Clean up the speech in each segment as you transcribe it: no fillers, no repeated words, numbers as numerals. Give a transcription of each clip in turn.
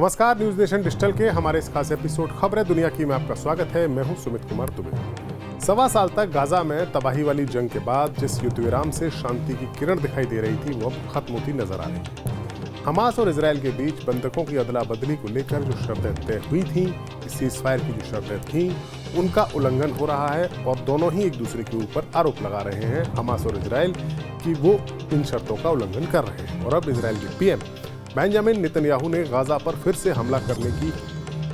नमस्कार, news nation digital के हमारे इस खास एपिसोड खबरें दुनिया की में आपका स्वागत है। मैं हूं सुमित कुमार दुबे। सवा साल तक गाजा में तबाही वाली जंग के बाद जिस युद्ध विराम से शांति की किरण दिखाई दे रही थी वो अब खत्म होती नजर आ रही है। हमास और इजरायल के बीच बंधकों की अदला बदली को लेकर जो शर्तें तय हुई थी, सीज फायर की जो शर्तें थी, उनका उल्लंघन हो रहा है और दोनों ही एक दूसरे के ऊपर आरोप लगा रहे हैं, हमास और इजरायल, कि वो इन शर्तों का उल्लंघन कर रहे हैं। और अब इजरायल के पीएम बेंजामिन नेतन्याहू ने गाजा पर फिर से हमला करने की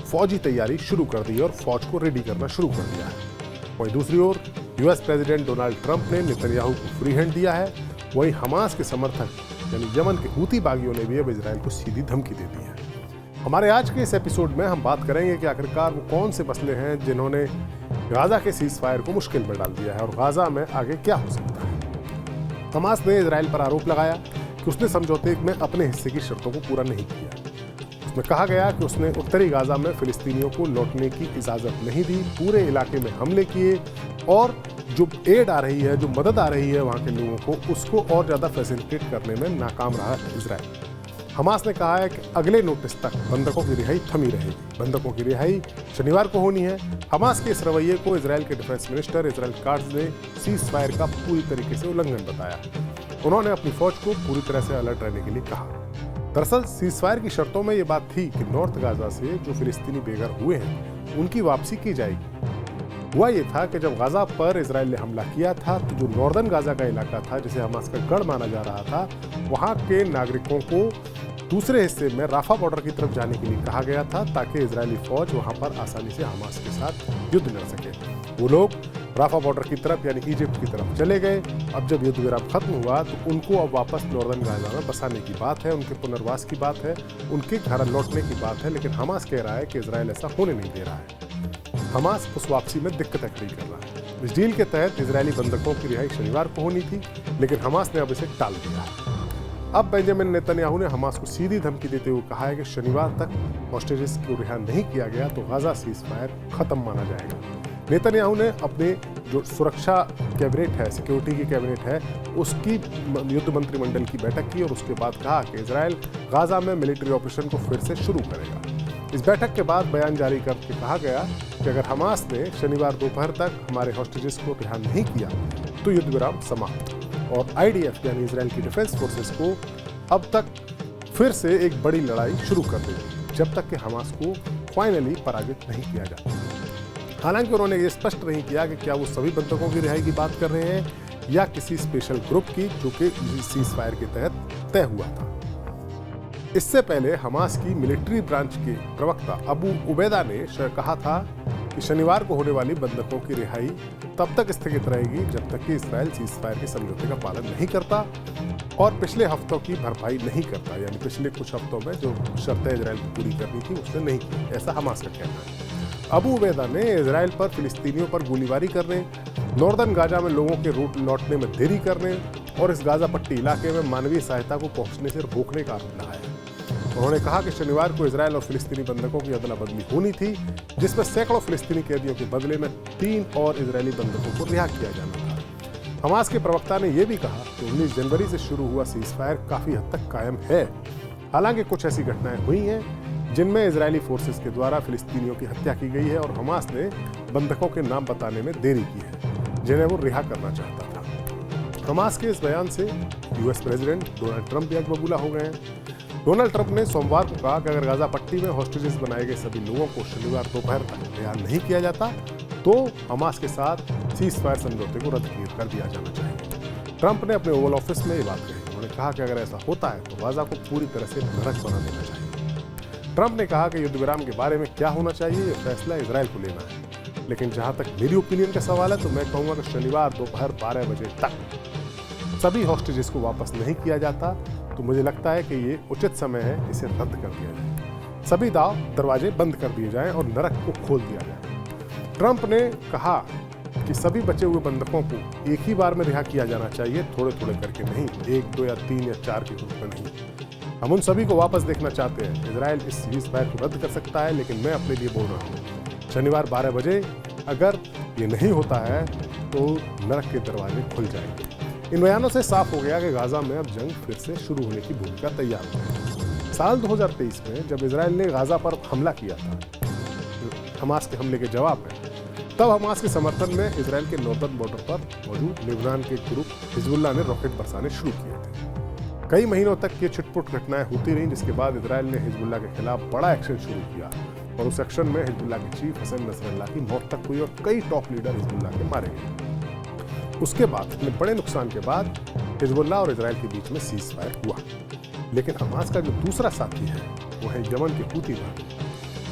फौजी तैयारी शुरू कर दी और फौज को रेडी करना शुरू कर दिया है। वहीं दूसरी ओर यूएस प्रेसिडेंट डोनाल्ड ट्रंप ने नेतन्याहू को फ्री हैंड दिया है। वहीं हमास के समर्थक यानी यमन के हूती बागियों ने भी अब इजरायल को सीधी धमकी दे दी है। हमारे आज के इस एपिसोड में हम बात करेंगे कि आखिरकार वो कौन से मसले हैं जिन्होंने गाजा के सीज फायर को मुश्किल में डाल दिया है और गाजा में आगे क्या हो सकता है। हमास ने इजरायल पर आरोप लगाया कि उसने समझौते में अपने हिस्से की शर्तों को पूरा नहीं किया। उसमें कहा गया कि उसने उत्तरी गाजा में फिलिस्तीनियों को लौटने की इजाजत नहीं दी, पूरे इलाके में हमले किए और जो एड आ रही है, जो मदद आ रही है वहां के लोगों को, उसको और ज्यादा फैसिलिटेट करने में नाकाम रहा इजरायल। हमास ने कहा है कि अगले नोटिस तक बंधकों की रिहाई थमी रहेगी। बंधकों की रिहाई शनिवार को होनी है। हमास के इस रवैये को इजरायल के डिफेंस मिनिस्टर इजराइल काट्ज ने सीज फायर का पूरी तरीके से उल्लंघन बताया। उन्होंने अपनी फौज को पूरी तरह से अलर्ट रहने के लिए कहा। दरअसल सीजफायर की शर्तों में ये बात थी कि नॉर्थ गाजा से जो फिलिस्तीनी बेघर हुए हैं उनकी वापसी की जाएगी। हुआ ये था कि जब गाजा पर इजराइल ने हमला किया था तो जो नॉर्दर्न गाजा का इलाका था, जिसे हमास का गढ़ माना जा रहा था, वहां के नागरिकों को दूसरे हिस्से में राफा बॉर्डर की तरफ जाने के लिए कहा गया था ताकि इजरायली फौज वहां पर आसानी से हमास के साथ युद्ध लड़ सके। वो लोग राफा बॉर्डर की तरफ यानी इजिप्ट की तरफ चले गए। अब जब युद्ध विराम खत्म हुआ तो उनको अब वापस नॉर्दर्न गाजा में बसाने की बात है, उनके पुनर्वास की बात है, उनके घर लौटने की बात है। लेकिन हमास कह रहा है कि इजरायल ऐसा होने नहीं दे रहा है। हमास उस वापसी में दिक्कतें खड़ी कर रहा है। इस डील के तहत इजरायली बंधकों की रिहाई शनिवार को होनी थी, लेकिन हमास ने अब इसे टाल दिया है। अब बेंजामिन नेतन्याहू ने हमास को सीधी धमकी देते हुए कहा है कि शनिवार तक हॉस्टेजेस को रिहा नहीं किया गया तो गाजा सीज फायर खत्म माना जाएगा। नेतन्याहू ने अपने जो सुरक्षा कैबिनेट है, सिक्योरिटी की कैबिनेट है, उसकी युद्ध मंत्रिमंडल की बैठक की और उसके बाद कहा कि इजरायल गाजा में मिलिट्री ऑपरेशन को फिर से शुरू करेगा। इस बैठक के बाद बयान जारी करके कहा गया कि अगर हमास ने शनिवार दोपहर तक हमारे हॉस्टेजेस को रिहा नहीं किया तो युद्ध विराम समाप्त और आईडीएफ यानी इजरायल की डिफेंस फोर्सेस को अब तक फिर से एक बड़ी लड़ाई शुरू कर देगी जब तक कि हमास को फाइनली पराजित नहीं किया जाता। हालांकि उन्होंने ये स्पष्ट नहीं किया कि क्या वो सभी बंधकों की रिहाई की बात कर रहे हैं या किसी स्पेशल ग्रुप की जो कि सीज फायर के तहत तय हुआ था। इससे पहले हमास की मिलिट्री ब्रांच के प्रवक्ता अबू उबैदा ने कहा था कि शनिवार को होने वाली बंधकों की रिहाई तब तक स्थगित रहेगी जब तक कि इजरायल सीज फायर के समझौते का पालन नहीं करता और पिछले हफ्तों की भरपाई नहीं करता, यानी पिछले कुछ हफ्तों में जो शर्तें इजरायल को पूरी करनी थी उसने नहीं की, ऐसा हमास का कहना है। अबू उबैदा ने इजरायल पर फिलिस्तीनियों पर गोलीबारी करने, नॉर्दर्न गाजा में लोगों के रूट लौटने में देरी करने और इस गाजा पट्टी इलाके में मानवीय सहायता को पहुंचने से रोकने का आरोप लगाया। उन्होंने कहा कि शनिवार को इजरायल और फिलिस्तीनी बंधकों की अदला बदली होनी थी, जिसमें सैकड़ों फिलिस्तीनी कैदियों के बदले में 3 और इजरायली बंधकों को रिहा किया जाना था। हमास के प्रवक्ता ने यह भी कहा कि 19 जनवरी से शुरू हुआ सीज फायर काफी हद तक कायम है। हालांकि कुछ ऐसी घटनाएं हुई हैं जिनमें इजरायली फोर्सेस के द्वारा फिलिस्तीनियों की हत्या की गई है और हमास ने बंधकों के नाम बताने में देरी की है जिन्हें वो रिहा करना चाहता था। हमास के इस बयान से यूएस प्रेसिडेंट डोनाल्ड ट्रंप भी आग बबूला हो गए हैं। डोनाल्ड ट्रंप ने सोमवार को कहा कि अगर गाजा पट्टी में हॉस्टेजेस बनाए गए सभी लोगों को शनिवार दोपहर तक रिहा नहीं किया जाता तो हमास के साथ सीज फायर समझौते को रद्द कर दिया जाना चाहिए। ट्रंप ने अपने ओवल ऑफिस में ये बात कही। उन्होंने कहा कि अगर ऐसा होता है तो गाजा को पूरी तरह से नरक बना देना चाहिए। ट्रंप ने कहा कि युद्ध विराम के बारे में क्या होना चाहिए यह फैसला इजरायल को लेना है, लेकिन जहां तक मेरी ओपिनियन का सवाल है तो मैं कहूंगा कि शनिवार दोपहर 12 बजे तक सभी हॉस्टेजेस को वापस नहीं किया जाता तो मुझे लगता है कि ये उचित समय है इसे रद्द कर दिया जाए, सभी दाव दरवाजे बंद कर दिए जाएं और नरक को खोल दिया जाए। ट्रंप ने कहा कि सभी बचे हुए बंधकों को एक ही बार में रिहा किया जाना चाहिए, थोड़े थोड़े करके नहीं, 1, 2 या 3 या 4 के ग्रुप में नहीं। हम उन सभी को वापस देखना चाहते हैं। इजरायल इस सीज फायर को रद्द कर सकता है, लेकिन मैं अपने लिए बोल रहा हूँ शनिवार 12 बजे अगर ये नहीं होता है तो नरक के दरवाजे खुल जाएंगे। इन बयानों से साफ हो गया कि गाजा में अब जंग फिर से शुरू होने की भूमिका तैयार हो गई है। साल 2023 में जब इजराइल ने गाजा पर हमला किया था हमास के हमले के जवाब में, तब हमास के समर्थन में इजराइल के नॉर्दर्न बॉर्डर पर मौजूद लेबनान के ग्रुप हिजबुल्लाह ने रॉकेट बरसाने शुरू किए थे। कई महीनों तक ये छिटपुट घटनाएं होती रहीं, जिसके बाद इजराइल ने हिजबुल्लाह के खिलाफ बड़ा एक्शन शुरू किया और उस एक्शन में हिजबुल्लाह के चीफ हसन नसरल्लाह की मौत तक हुई और कई टॉप लीडर हिजबुल्लाह के मारे गए। उसके बाद इतने बड़े नुकसान के बाद हिजबुल्लाह और इजराइल के बीच में सीज फायर हुआ, लेकिन हमास का जो दूसरा साथी है वो है यमन के हूती बागी।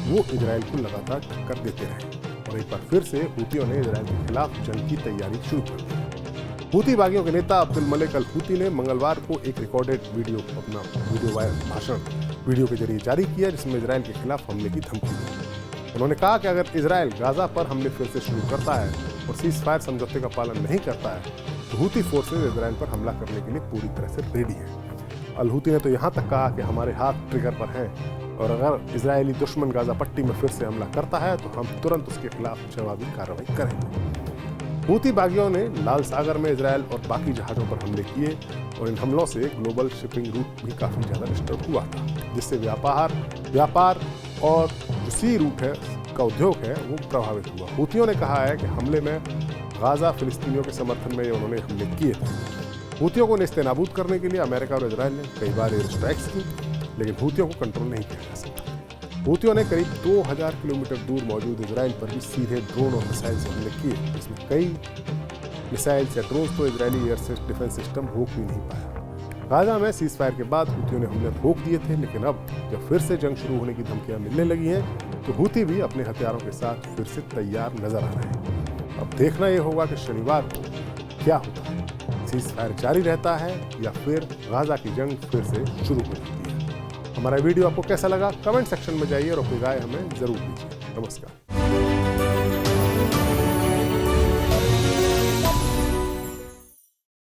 वो इजराइल को लगातार टक्कर देते रहे और एक बार फिर से हूतियों ने इजराइल के खिलाफ जंग की तैयारी शुरू कर दी। हूती बागियों के नेता अब्दुल मलिक अल हूती ने मंगलवार को एक रिकॉर्डेड अपना वीडियो वायरल भाषण वीडियो के जरिए जारी किया, जिसमें इजराइल के खिलाफ हमले की धमकी दी। उन्होंने कहा कि अगर इजराइल गाजा पर हमले फिर से शुरू करता है और सीज फायर समझौते का पालन नहीं करता है तो हूती फोर्सेज इजराइल पर हमला करने के लिए पूरी तरह से रेडी है। अल हूती ने तो यहाँ तक कहा कि हमारे हाथ ट्रिगर पर हैं और अगर इजरायली दुश्मन गाजा पट्टी में फिर से हमला करता है तो हम तुरंत उसके खिलाफ जवाबी कार्रवाई करेंगे। हूती बागियों ने लाल सागर में इजराइल और बाकी जहाज़ों पर हमले किए और इन हमलों से ग्लोबल शिपिंग रूट भी काफ़ी ज़्यादा डिस्टर्ब हुआ था, जिससे व्यापार और जो सी रूट है का उद्योग है वो प्रभावित हुआ। हूतियों ने कहा है कि हमले में गाजा फिलिस्तीनियों के समर्थन में उन्होंने हमले किए थे। हूतियों को नेस्तनाबूद करने के लिए अमेरिका और इजराइल ने कई बार एयर स्ट्राइक्स की, लेकिन हूतियों को कंट्रोल नहीं किया जा सका। हूतियों ने करीब 2000 किलोमीटर दूर मौजूद इजराइल पर भी सीधे ड्रोन और मिसाइल से हमले किए, जिसमें कई मिसाइल्स या ड्रोन तो इजरायली एयर डिफेंस सिस्टम रोक भी नहीं पाया। गाजा में सीज फायर के बाद हूतियों ने हमले रोक दिए थे, लेकिन अब जब फिर से जंग शुरू होने की धमकियां मिलने लगी हैं तो हूती भी अपने हथियारों के साथ फिर से तैयार नजर आ रहे हैं। अब देखना यह होगा कि शनिवार को क्या होता है, सीज फायर जारी रहता है या फिर गाजा की जंग फिर से शुरू हो जाती है। हमारा वीडियो आपको कैसा लगा कमेंट सेक्शन में जाइए और अपनी राय हमें जरूर दीजिए। नमस्कार।